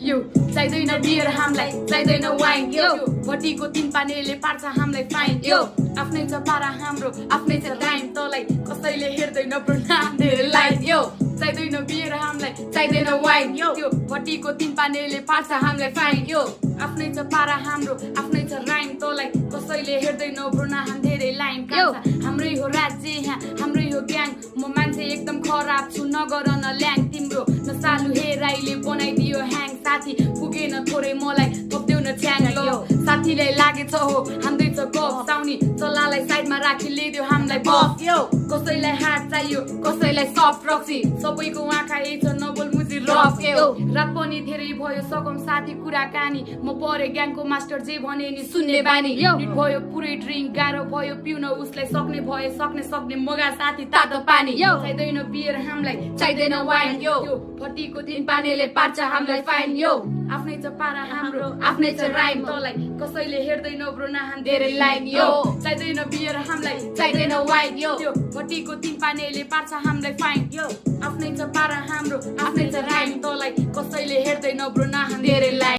यो चाहिँदैन बियर हामीलाई चाहिँदैन वाइन यो भटीको तीन पानीले पार्छ हामीलाई फाइन यो आफ्नै छ पारा हाम्रो आफ्नै छ टाइम तँलाई कसैले हेर्दैन ब्रो नाम धेरै लाइन यो चाहिँदैन बियर हामीलाई चाहिँदैन वाइन यो भटीको तीन पानीले पार्छ हामीलाई फाइन यो आफ्नै छ पारा हाम्रो आफ्नै छ राइम तँलाई कसैले हेर्दैन ब्रो नाम धेरै लाइन हाम्रै हो राज्य यहाँ हाम्रै हो ग्याङ म मान्छे एकदम खराब छु नगर न ल्याङ तिम्रो न सालु हेराइले बनाइदियो ह्याङ साथी पुगेन थोरै मलाई थप्देऊ न छ्याङ लो साथीलाई लागेछ हो हान्दैछ गफ साउनी चल्लालाई साइडमा राखी ल्याइदियो हामीलाई बफ यो कसैलाई हात चाहियो कसैलाई सफ्ट रक्सी सबैको आँखा यही छ नबोल मुजी रफ यो रात पनि धेरै भयो सकम साथी कुराकानी म परे ग्याङको मास्टर जे भने नि सुन्ने बानी निट भयो पुरै ड्रिङ्क गाह्रो भयो पिउन उसलाई सक्ने भए सक्ने मगा साथी तातो पानी चाहिँदैन बियर हामीलाई चाहिँदैन वाइन यो भटीको तीन पानीले पार्छ हामीलाई फाइन यो आफ्नै छ पारा हाम्रो आफ्नै छ राइम तँलाई कसैले हेर्दैन ब्रो नाम धेरै लाइन यो चाहिँदैन बियर हामीलाई चाहिँदैन वाइन यो भटीको तीन पानीले पार्छ हामीलाई फाइन यो आफ्नै छ पारा हाम्रो आफ्नै छ राइम तँलाई कसैले हेर्दैन ब्रो नाम धेरै लाइन